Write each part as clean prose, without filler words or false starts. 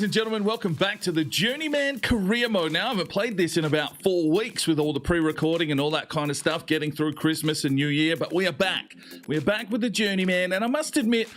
ladies and gentlemen, welcome back to the Journeyman Career Mode. Now, I haven't played this in about 4 weeks with all the pre-recording and all that kind of stuff, getting through Christmas and New Year, but we are back. We are back with the Journeyman, and I must admit,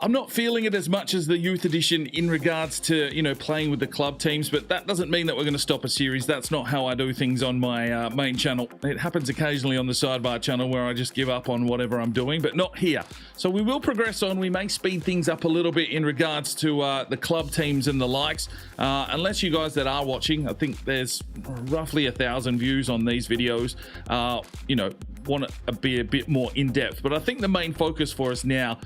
I'm not feeling it as much as the Youth Edition in regards to, playing with the club teams, but that doesn't mean that we're going to stop a series. That's not how I do things on my main channel. It happens occasionally on the sidebar channel where I just give up on whatever I'm doing, but not here. So we will progress on. We may speed things up a little bit in regards to the club teams and the likes. Unless you guys that are watching, I think there's roughly 1,000 views on these videos, want to be a bit more in-depth. But I think the main focus for us now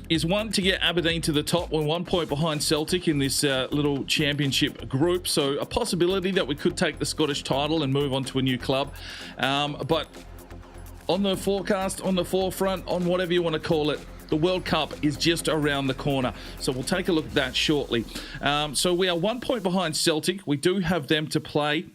is one, to get Aberdeen to the top. We're 1 point behind Celtic in this little championship group, so a possibility that we could take the Scottish title and move on to a new club. But on the forecast, on the forefront, on whatever you want to call it, the World Cup is just around the corner, so we'll take a look at that shortly. So we are 1 point behind Celtic. We do have them to play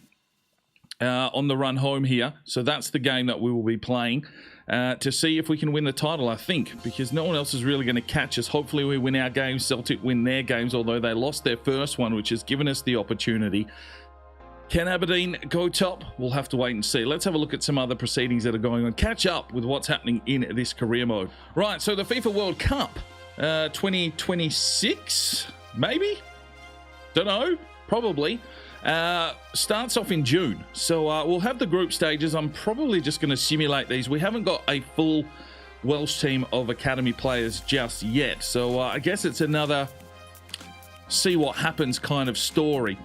on the run home here, so that's the game that we will be playing to see if we can win the title, I think, because no one else is really going to catch us. Hopefully we win our games, Celtic win their games, although they lost their first one, which has given us the opportunity. Can Aberdeen go top? We'll have to wait and see. Let's have a look at some other proceedings that are going on. Catch up with what's happening in this career mode. Right, so the FIFA World Cup 2026, maybe? Don't know, probably. Starts off in June, so we'll have the group stages. I'm probably just going to simulate these. We haven't got a full Welsh team of academy players just yet, so I guess it's another see what happens kind of story.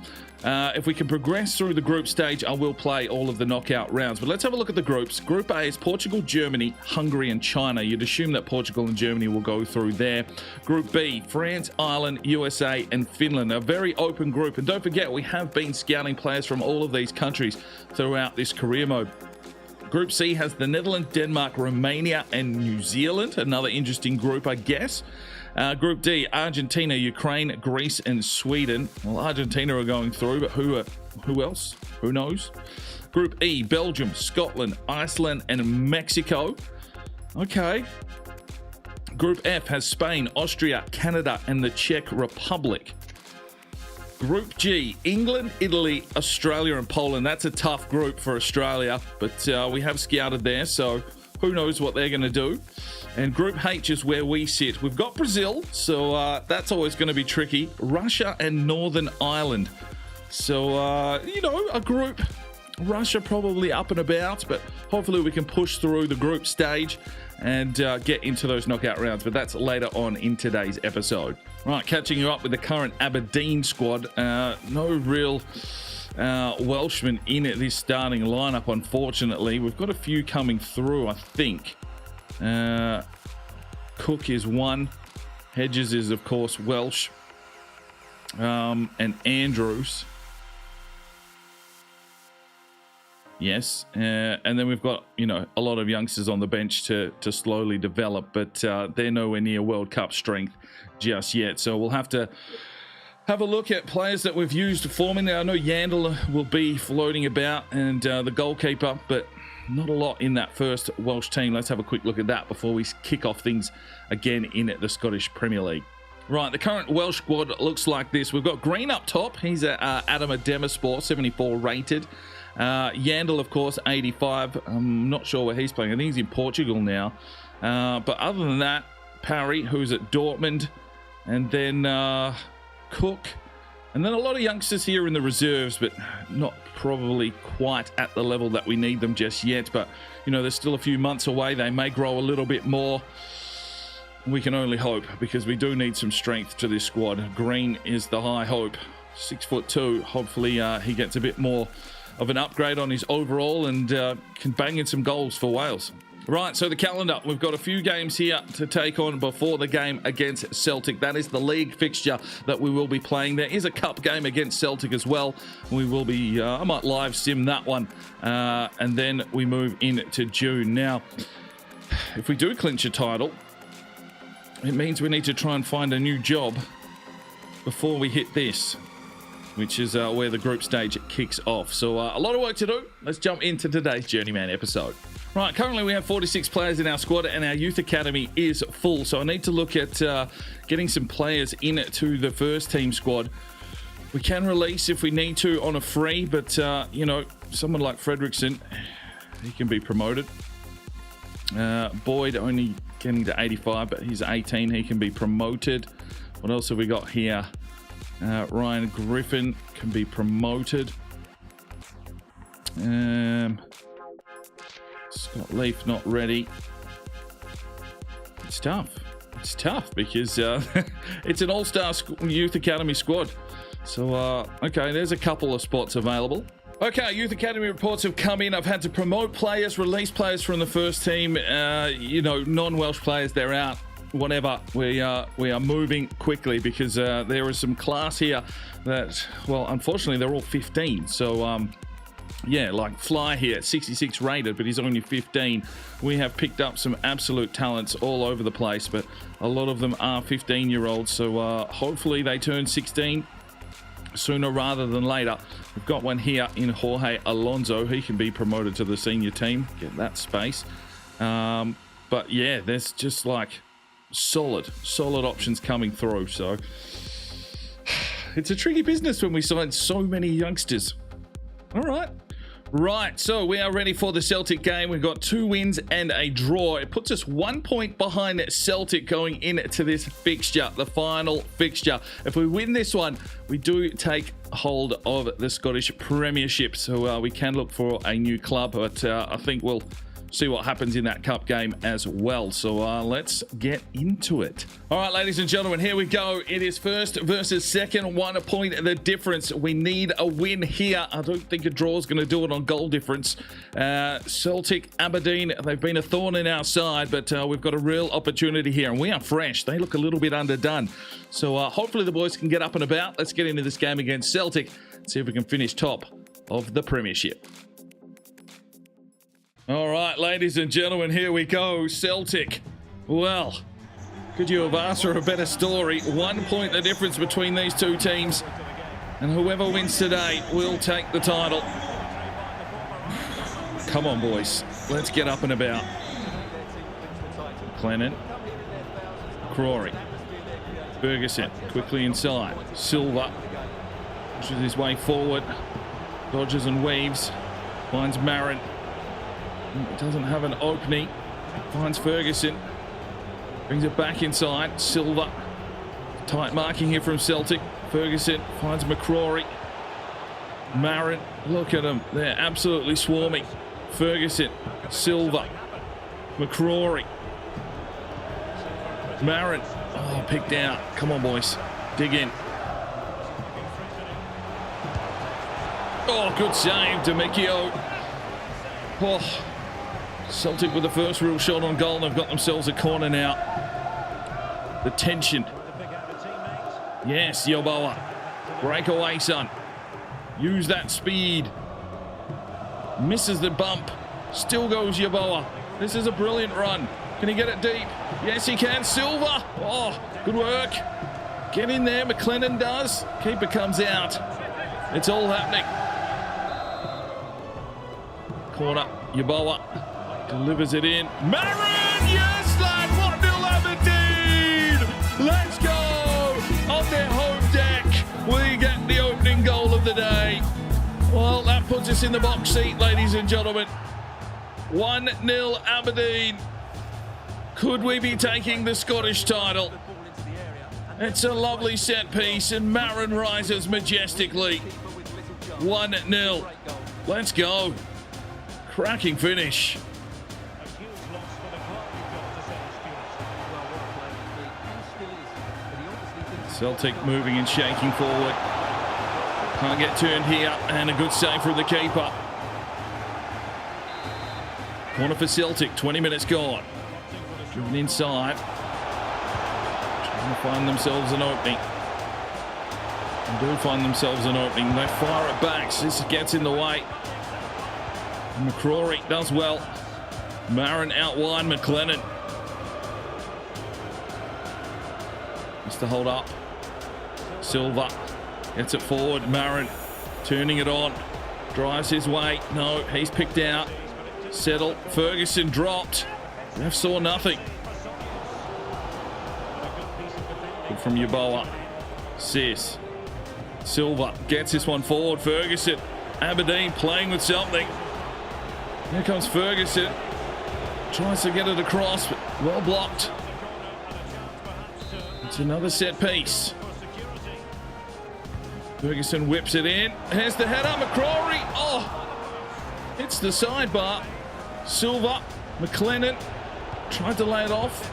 If we can progress through the group stage, I will play all of the knockout rounds. But let's have a look at the groups. Group A is Portugal, Germany, Hungary, and China. You'd assume that Portugal and Germany will go through there. Group B, France, Ireland, USA, and Finland. A very open group. And don't forget, we have been scouting players from all of these countries throughout this career mode. Group C has the Netherlands, Denmark, Romania, and New Zealand. Another interesting group, I guess. Group D, Argentina, Ukraine, Greece, and Sweden. Well, Argentina are going through, but who else? Who knows? Group E, Belgium, Scotland, Iceland, and Mexico. Okay. Group F has Spain, Austria, Canada, and the Czech Republic. Group G, England, Italy, Australia, and Poland. That's a tough group for Australia, but we have scouted there, so who knows what they're going to do. And Group H is where we sit. We've got Brazil, so that's always going to be tricky. Russia and Northern Ireland. So, a group. Russia probably up and about, but hopefully we can push through the group stage and get into those knockout rounds. But that's later on in today's episode. Right, catching you up with the current Aberdeen squad. No real Welshmen in this starting lineup, unfortunately. We've got a few coming through, I think. Cook is one. Hedges is, of course, Welsh. And Andrews. Yes. And then we've got, a lot of youngsters on the bench to slowly develop, but they're nowhere near World Cup strength just yet. So we'll have to have a look at players that we've used forming there. I know Yandel will be floating about, and the goalkeeper, but not a lot in that first Welsh team. Let's have a quick look at that before we kick off things again in the Scottish Premier League. Right, the current Welsh squad looks like this. We've got Green up top. He's at Adana Demirspor, 74 rated. Yandel, of course, 85. I'm not sure where he's playing. I think he's in Portugal now. But other than that, Parry, who's at Dortmund. And then Cook. And then a lot of youngsters here in the reserves, but not probably quite at the level that we need them just yet. But, there's still a few months away. They may grow a little bit more. We can only hope, because we do need some strength to this squad. Green is the high hope. 6'2". Hopefully he gets a bit more of an upgrade on his overall and can bang in some goals for Wales. Right, so the calendar. We've got a few games here to take on before the game against Celtic. That is the league fixture that we will be playing. There is a cup game against Celtic as well. We will be, I might live sim that one. And then we move into June. Now, if we do clinch a title, it means we need to try and find a new job before we hit this, which is where the group stage kicks off. So a lot of work to do. Let's jump into today's Journeyman episode. Right, currently we have 46 players in our squad and our youth academy is full. So I need to look at getting some players into the first team squad. We can release if we need to on a free, but, you know, someone like Fredrickson, he can be promoted. Boyd only getting to 85, but he's 18. He can be promoted. What else have we got here? Ryan Griffin can be promoted. Scott Leaf not ready. It's tough. It's tough because it's an all-star youth academy squad. So, okay, there's a couple of spots available. Okay, youth academy reports have come in. I've had to promote players, release players from the first team. You know, non-Welsh players, they're out. Whatever. We are moving quickly because there is some class here that, well, unfortunately, they're all 15. So, yeah, like Fly here, 66 rated, but he's only 15. We have picked up some absolute talents all over the place, but a lot of them are 15-year-olds. So hopefully they turn 16 sooner rather than later. We've got one here in Jorge Alonso. He can be promoted to the senior team, get that space. But yeah, there's just like solid options coming through. So it's a tricky business when we sign so many youngsters. All right. Right, so we are ready for the Celtic game. We've got 2 wins and a draw. It puts us 1 point behind Celtic going into this fixture, the final fixture. If we win this one, we do take hold of the Scottish Premiership. So we can look for a new club, but I think we'll see what happens in that cup game as well. So let's get into it. All right, ladies and gentlemen, here we go. It is first versus second, 1 point the difference. We need a win here. I don't think a draw is going to do it on goal difference. Celtic, Aberdeen, they've been a thorn in our side, but we've got a real opportunity here, and we are fresh. They look a little bit underdone. So hopefully the boys can get up and about. Let's get into this game against Celtic and see if we can finish top of the Premiership. All right, ladies and gentlemen, here we go. Celtic. Well, could you have asked for a better story? 1 point the difference between these two teams. And whoever wins today will take the title. Come on, boys. Let's get up and about. Clennon. Crawley. Ferguson quickly inside. Silva pushes his way forward. Dodges and weaves. Finds Marin. Doesn't have an opening. Finds Ferguson. Brings it back inside. Silva. Tight marking here from Celtic. Ferguson finds McCrory. Marin. Look at them. They're absolutely swarming. Ferguson. Silva. McCrory. Marin. Oh, picked out. Come on, boys. Dig in. Oh, good save, Demicchio. Oh. Celtic with the first real shot on goal. They've got themselves a corner now. The tension. Yes, Yeboah. Break away, son. Use that speed. Misses the bump. Still goes Yeboah. This is a brilliant run. Can he get it deep? Yes, he can. Silva. Oh, good work. Get in there. McLennan does. Keeper comes out. It's all happening. Corner. Yeboah. Delivers it in. Marin! Yes, lad! 1-0 Aberdeen! Let's go! On their home deck, we get the opening goal of the day. Well, that puts us in the box seat, ladies and gentlemen. 1-0 Aberdeen. Could we be taking the Scottish title? It's a lovely set piece, and Marin rises majestically. 1-0. Let's go. Cracking finish. Celtic moving and shaking forward. Can't get turned here, and a good save from the keeper. Corner for Celtic, 20 minutes gone. Driven inside. Trying to find themselves an opening. And do find themselves an opening. They fire it back. This gets in the way. And McCrory does well. Marin out wide, McLennan. Has to hold up. Silva gets it forward. Marin turning it on. Drives his way. No, he's picked out. Settle. Ferguson dropped. Ref saw nothing. Good from Yeboah. Sis. Silva gets this one forward. Ferguson. Aberdeen playing with something. Here comes Ferguson. Tries to get it across, but well blocked. It's another set piece. Ferguson whips it in. Here's the header. McCrory. Oh! Hits the sidebar. Silva. McLennan. Tried to lay it off.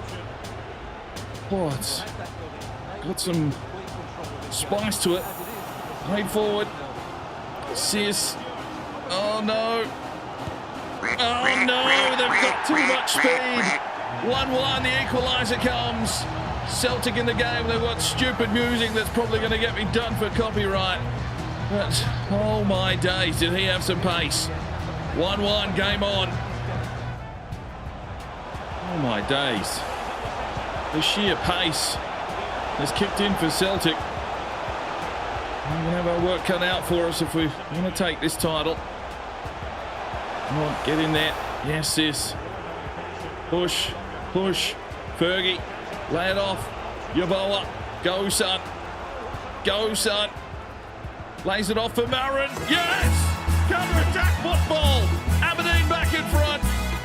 Oh, it's got some spice to it. Played forward. Sis. Oh no. Oh no, they've got too much speed. 1-1, the equaliser comes. Celtic in the game, they've got stupid music that's probably going to get me done for copyright. But, oh my days, did he have some pace. 1-1, game on. Oh my days. The sheer pace has kicked in for Celtic. We're going to have our work cut out for us if we want to take this title. Come on, get in there. Yes, sis. Push, push. Fergie, lay it off. Yeboah, go son. Go son. Lays it off for Marin. Yes! Counter-attack football. Aberdeen back in front.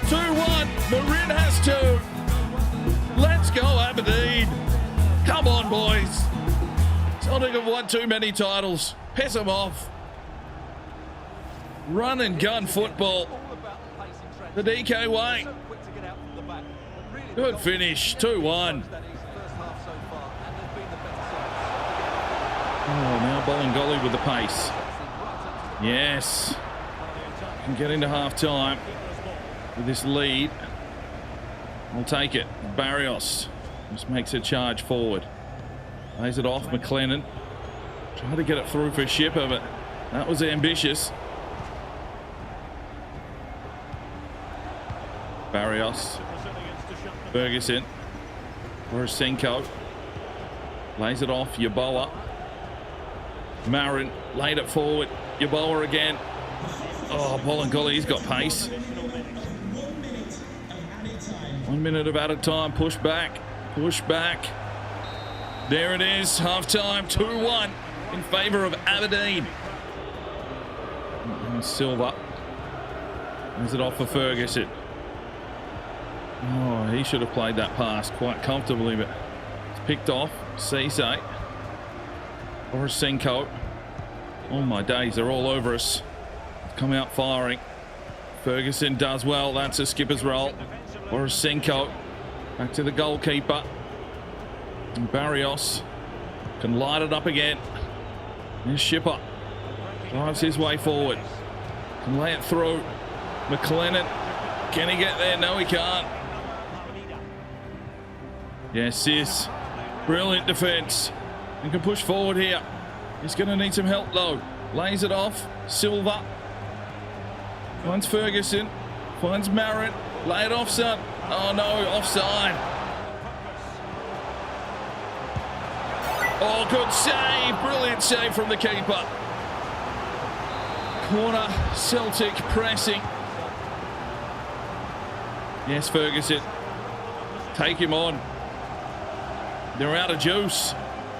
2-1. Marin has two. Let's go, Aberdeen. Come on, boys. Celtic have won too many titles. Piss them off. Run and gun football. The DK way. Good finish. 2-1. Oh, now Bolingoli with the pace. Yes. Can get into half time with this lead. We'll take it. Barrios just makes a charge forward. Lays it off. McLennan. Try to get it through for Shipper, but that was ambitious. Barrios. Ferguson. Borisenko. Lays it off. Yeboah. Marin laid it forward. Yeboah again. Oh, Bolingoli, he's got pace. 1 minute of added time. Push back. Push back. There it is. Half time. 2-1 in favour of Aberdeen. And Silva. Lays it off for Ferguson. Oh, he should have played that pass quite comfortably, but it's picked off. Cisse. Borisenko. Oh my days, they're all over us. Come out firing. Ferguson does well. That's a skipper's roll. Borisenko. Back to the goalkeeper. And Barrios can light it up again. Here's Shipper. Drives his way forward. Can lay it through. McLennan. Can he get there? No, he can't. Yes, sis. Brilliant defence. And can push forward here. He's going to need some help though. Lays it off. Silva. Finds Ferguson. Finds Marin. Lay it off, son. Oh no, offside. Oh, good save. Brilliant save from the keeper. Corner, Celtic pressing. Yes, Ferguson. Take him on. They're out of juice.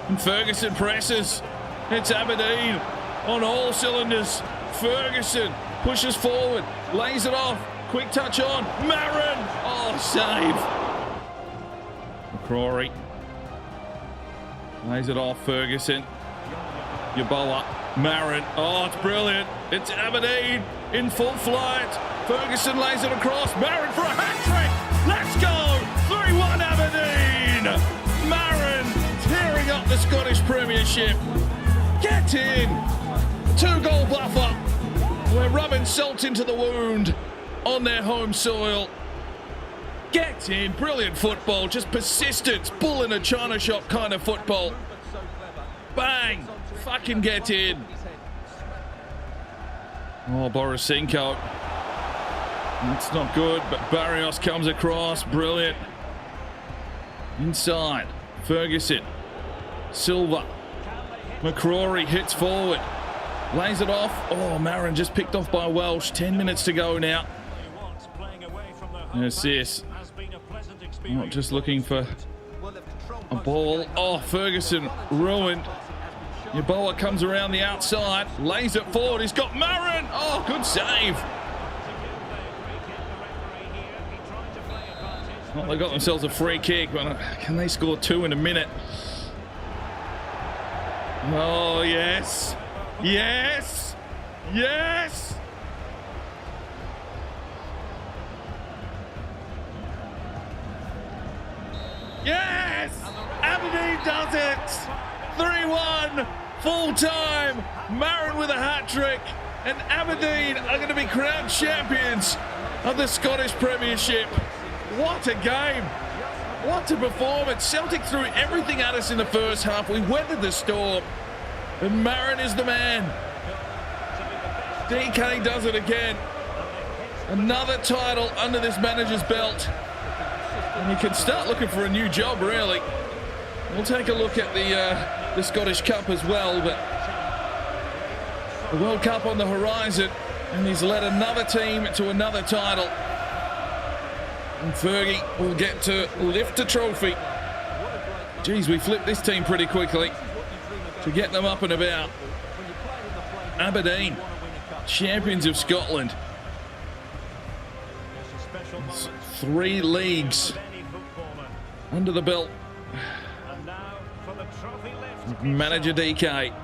And Ferguson presses. It's Aberdeen on all cylinders. Ferguson pushes forward. Lays it off. Quick touch on. Marin. Oh, save. McCrory. Lays it off. Ferguson. Yeboah. Marin. Oh, it's brilliant. It's Aberdeen in full flight. Ferguson lays it across. Marin for a hat-trick. Let's go. 3-1 Aberdeen. Marin tearing up the Scottish Premiership. Get in. 2-goal buffer. We're rubbing salt into the wound on their home soil. Get in. Brilliant football. Just persistence. Bull in a china shop kind of football. Bang. Fucking get in. Oh, Borisenko. It's not good, but Barrios comes across. Brilliant. Inside. Ferguson. Silva. McCrory hits forward. Lays it off. Oh, Marin just picked off by Welsh. 10 minutes to go now. assist. Not just looking for a ball. Oh, Ferguson ruined. Yeboah comes around the outside, lays it forward. He's got Marin. Oh, good save. Well, they got themselves a free kick, but can they score two in a minute? Oh, yes. Yes. Yes. Yes. Aberdeen does it. 3-1. Full time. Marin with a hat-trick. And Aberdeen are going to be crowned champions of the Scottish Premiership. What a game. What a performance. Celtic threw everything at us in the first half. We weathered the storm. And Marin is the man. DK does it again. Another title under this manager's belt. And he can start looking for a new job, really. We'll take a look at the Scottish Cup as well. But the World Cup on the horizon. And he's led another team to another title. And Fergie will get to lift a trophy. Geez, we flipped this team pretty quickly to get them up and about. Aberdeen, champions of Scotland. 3 leagues under the belt. Manager DK.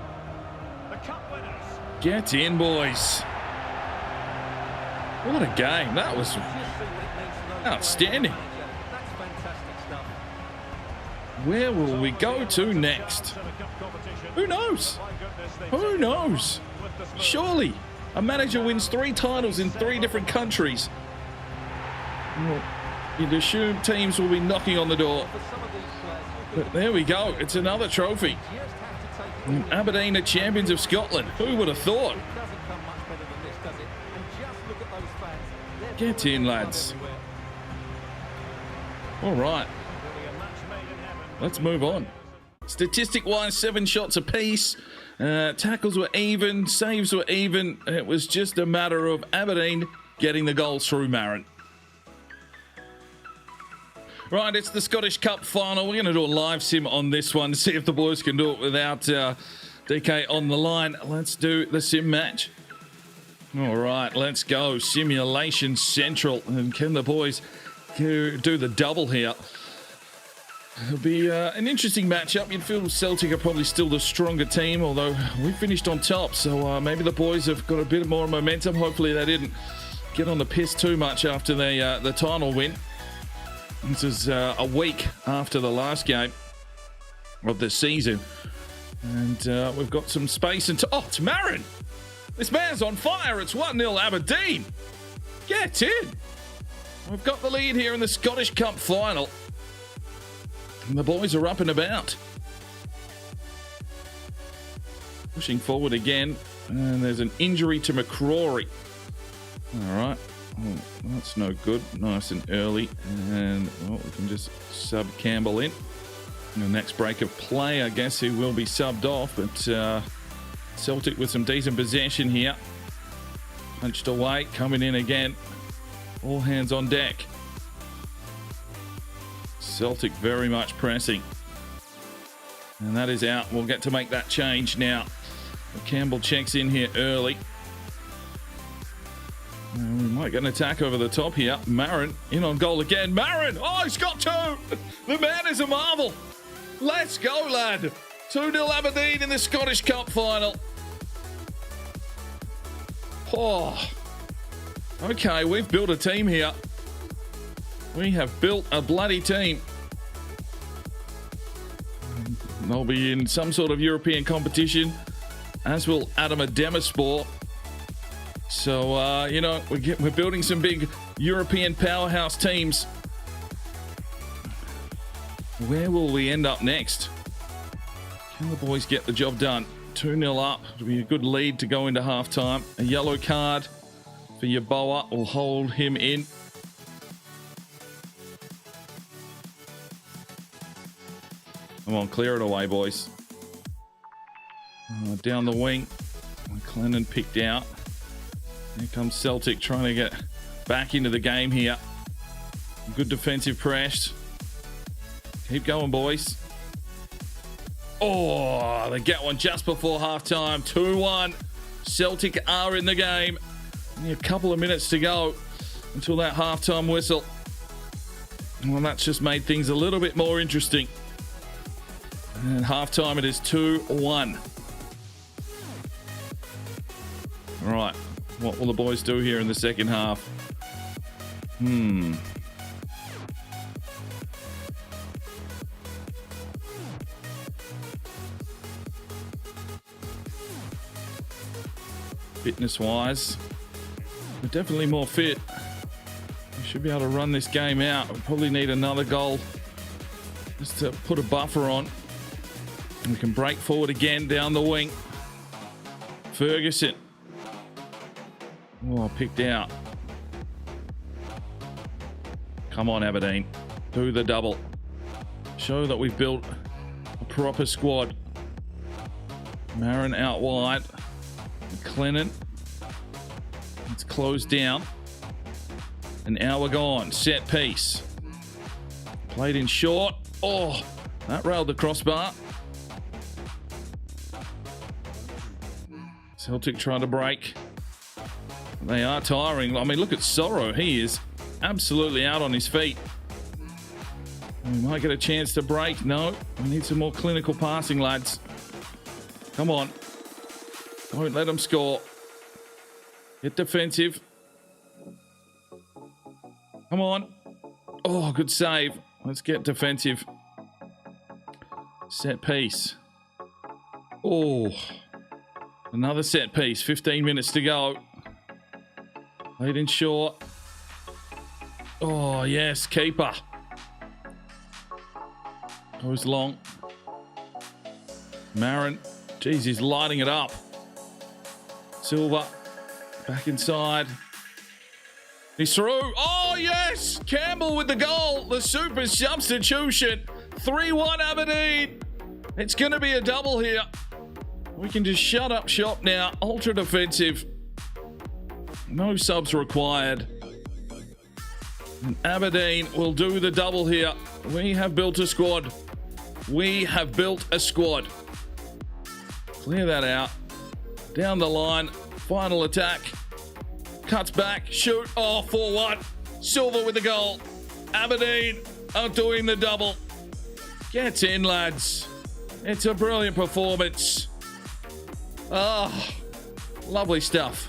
Get in, boys. What a game. That was outstanding. Where will we go to next? Who knows? Who knows? Surely a manager wins 3 titles in 3 different countries. Well, you'd assume teams will be knocking on the door. But there we go. It's another trophy. And Aberdeen are champions of Scotland. Who would have thought? Get in, lads. All right. Let's move on. Statistic-wise, 7 shots apiece. Tackles were even. Saves were even. It was just a matter of Aberdeen getting the goals through Marin. Right, it's the Scottish Cup final. We're going to do a live sim on this one, see if the boys can do it without DK on the line. Let's do the sim match. All right, let's go. Simulation Central. And can the boys do the double here? It'll be an interesting matchup. You'd feel Celtic are probably still the stronger team, although we finished on top. So maybe the boys have got a bit more momentum. Hopefully they didn't get on the piss too much after the title win. This is a week after the last game of the season. And we've got some space. Oh, it's Marin. This man's on fire. It's 1-0 Aberdeen. Get in. We've got the lead here in the Scottish Cup final. And the boys are up and about. Pushing forward again. And there's an injury to McCrory. All right. Oh, that's no good. Nice and early. And well, we can just sub Campbell in. And the next break of play, I guess he will be subbed off. But Celtic with some decent possession here. Punched away. Coming in again. All hands on deck. Celtic very much pressing. And that is out. We'll get to make that change now. Campbell checks in here early. And we might get an attack over the top here. Marin in on goal again. Marin! Oh, he's got 2! The man is a marvel. Let's go, lad. 2-0 Aberdeen in the Scottish Cup final. Oh. Okay, we've built a team here. We have built a bloody team. They'll be in some sort of European competition, as will Adana Demirspor. So, you know, we're building some big European powerhouse teams. Where will we end up next? Can the boys get the job done? 2-0 up. It'll be a good lead to go into halftime. A yellow card for Yeboah will hold him in. Come on, clear it away, boys. Down the wing. McLennan picked out. Here comes Celtic trying to get back into the game here. Good defensive press. Keep going, boys. Oh, they get one just before halftime. 2-1. Celtic are in the game. Only a couple of minutes to go until that halftime whistle. Well, that's just made things a little bit more interesting. And halftime, it is 2-1. All right, what will the boys do here in the second half? Fitness-wise, we're definitely more fit. We should be able to run this game out. We probably need another goal just to put a buffer on. And we can break forward again down the wing. Ferguson. Oh, picked out. Come on, Aberdeen. Do the double. Show that we've built a proper squad. Marin out wide. McLennan. It's closed down. An hour gone. Set piece. Played in short. Oh, that railed the crossbar. Celtic trying to break. They are tiring. I mean, look at Sorrow. He is absolutely out on his feet. We might get a chance to break. No, we need some more clinical passing, lads. Come on. Don't let them score. Get defensive. Come on. Oh, good save. Let's get defensive. Set piece. Oh, another set piece. 15 minutes to go. Played in short. Oh, yes, keeper. Goes long. Marin. Jeez, he's lighting it up. Silva. Back inside. He's through. Oh, yes! Campbell with the goal. The super substitution. 3-1 Aberdeen. It's going to be a double here. We can just shut up shop now. Ultra defensive. No subs required. And Aberdeen will do the double here. We have built a squad. We have built a squad. Clear that out. Down the line. Final attack. Cuts back. Shoot. Oh, 4-1. Silva with the goal. Aberdeen are doing the double. Gets in, lads. It's a brilliant performance. Oh, lovely stuff.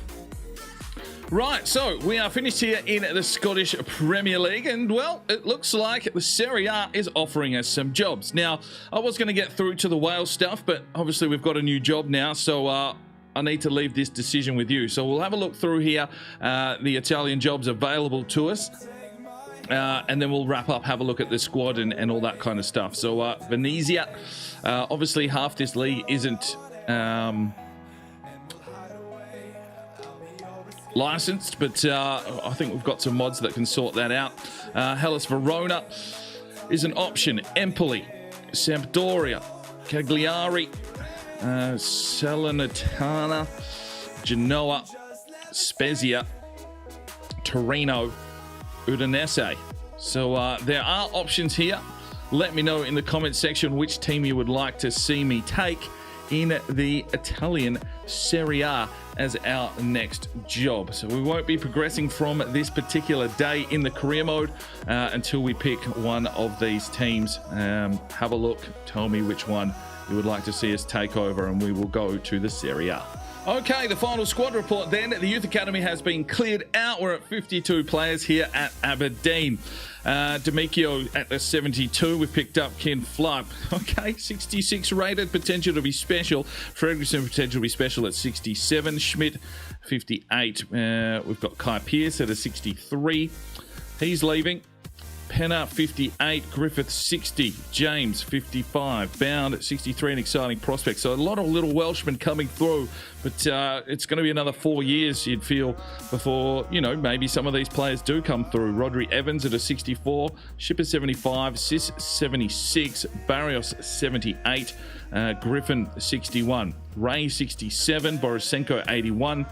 Right, so we are finished here in the Scottish Premier League, and well, it looks like the Serie A is offering us some jobs. Now, I was going to get through to the Wales stuff, but obviously we've got a new job now, so I need to leave this decision with you. So we'll have a look through here, the Italian jobs available to us, and then we'll wrap up, have a look at the squad and all that kind of stuff. So Venezia, obviously half this league isn't licensed, but I think we've got some mods that can sort that out. Hellas Verona is an option. Empoli, Sampdoria, Cagliari, Salernitana, Genoa, Spezia, Torino, Udinese. So there are options here. Let me know in the comment section which team you would like to see me take in the Italian Serie A as our next job. So we won't be progressing from this particular day in the career mode until we pick one of these teams. Have a look, tell me which one you would like to see us take over, and we will go to the Serie A. Okay, the final squad report then. The Youth Academy has been cleared out. We're at 52 players here at Aberdeen. D'Amico at the 72. We've picked up Ken Flood. Okay, 66 rated, potential to be special. Fredrickson, potential to be special at 67. Schmidt, 58. We've got Kai Pearce at a 63. He's leaving. Penner, 58. Griffith, 60. James, 55. Bound at 63, an exciting prospect. So a lot of little Welshmen coming through, but it's going to be another 4 years, you'd feel, before, you know, maybe some of these players do come through. Rodri Evans at a 64. Shipper, 75. Sis, 76. Barrios, 78. Griffin, 61. Ray, 67. Borisenko, 81.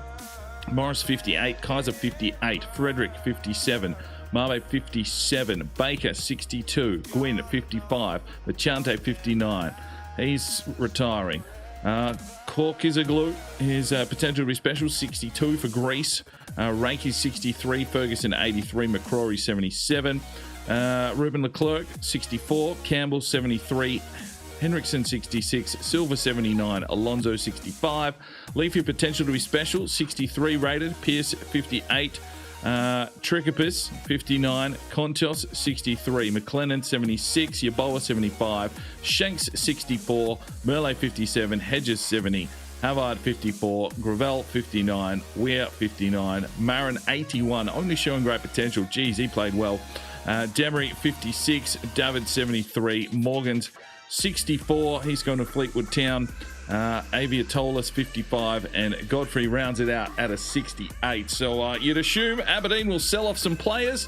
Morris, 58. Kaiser, 58. Frederick, 57. Marve 57, Baker 62, Gwyn 55, Machante 59. He's retiring. Korkizaglu, his potential to be special, 62 for Greece. Reiki 63, Ferguson 83, McCrory 77. Ruben Leclerc 64, Campbell 73, Henriksen 66, Silva 79, Alonso 65. Leafy potential to be special, 63 rated, Pierce 58. Tricopus 59, Kontos 63, McLennan 76, Yaboa 75, Shanks 64, Merle 57, Hedges 70, Havard 54, Gravel 59, Weir 59, Marin 81, only showing great potential. Geez, he played well. Demery 56, David 73, Morgans 64, he's going to Fleetwood Town. Aviatolis 55, and Godfrey rounds it out at a 68. So you'd assume Aberdeen will sell off some players,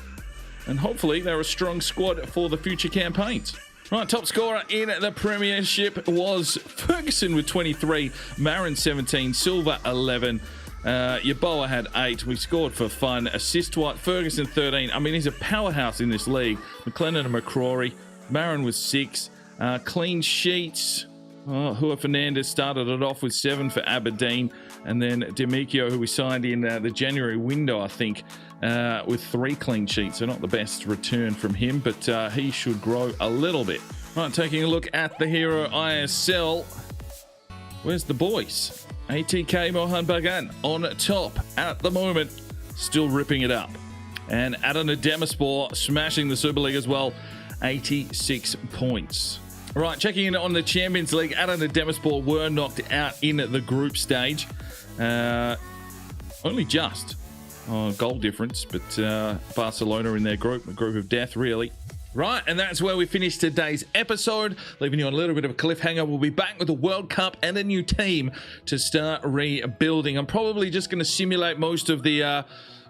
and hopefully they're a strong squad for the future campaigns. Right, top scorer in the Premiership was Ferguson with 23, Marin 17, Silva 11. Yaboa had 8. We scored for fun. Assist White, Ferguson 13. I mean, he's a powerhouse in this league. McLennan and McCrory. Marin was 6. Clean sheets. Hua Fernandez started it off with 7 for Aberdeen, and then Demikio, who we signed in the January window, I think, with 3 clean sheets. So not the best return from him, but he should grow a little bit. Right, taking a look at the Hero ISL. Where's the boys? ATK Mohun Bagan on top at the moment, still ripping it up. And Adana Demirspor smashing the Super Lig as well, 86 points. Right, checking in on the Champions League, Adana Demirspor were knocked out in the group stage. Only just goal difference, but Barcelona in their group, a group of death, really. Right, and that's where we finish today's episode, leaving you on a little bit of a cliffhanger. We'll be back with the World Cup and a new team to start rebuilding. I'm probably just going to simulate most of the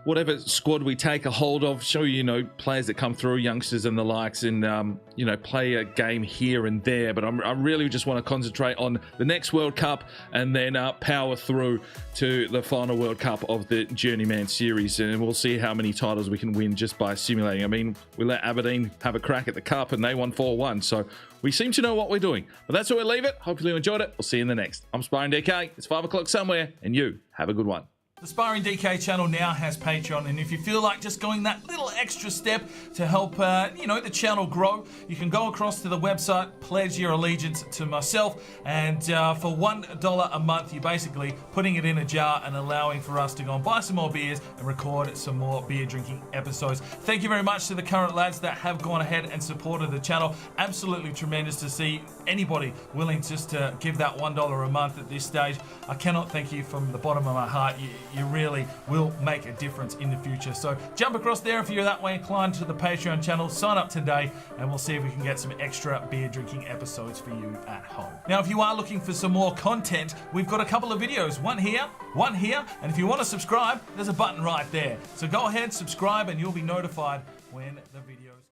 whatever squad we take a hold of, show you, players that come through, youngsters and the likes, and play a game here and there. But I really just want to concentrate on the next World Cup and then power through to the final World Cup of the Journeyman series, and we'll see how many titles we can win just by simulating. I mean, we let Aberdeen have a crack at the Cup and they won 4-1, so we seem to know what we're doing. But that's where we'll leave it. Hopefully you enjoyed it. We'll see you in the next. I'm Sparring DK. It's 5 o'clock somewhere, and you have a good one. The Sparring DK channel now has Patreon, and if you feel like just going that little extra step to help, the channel grow, you can go across to the website, pledge your allegiance to myself, and for $1 a month, you're basically putting it in a jar and allowing for us to go and buy some more beers and record some more beer drinking episodes. Thank you very much to the current lads that have gone ahead and supported the channel. Absolutely tremendous to see anybody willing just to give that $1 a month at this stage. I cannot thank you from the bottom of my heart. You really will make a difference in the future. So jump across there if you're that way inclined to the Patreon channel, sign up today, and we'll see if we can get some extra beer drinking episodes for you at home. Now, if you are looking for some more content, we've got a couple of videos, one here, and if you want to subscribe, there's a button right there. So go ahead, subscribe, and you'll be notified when the video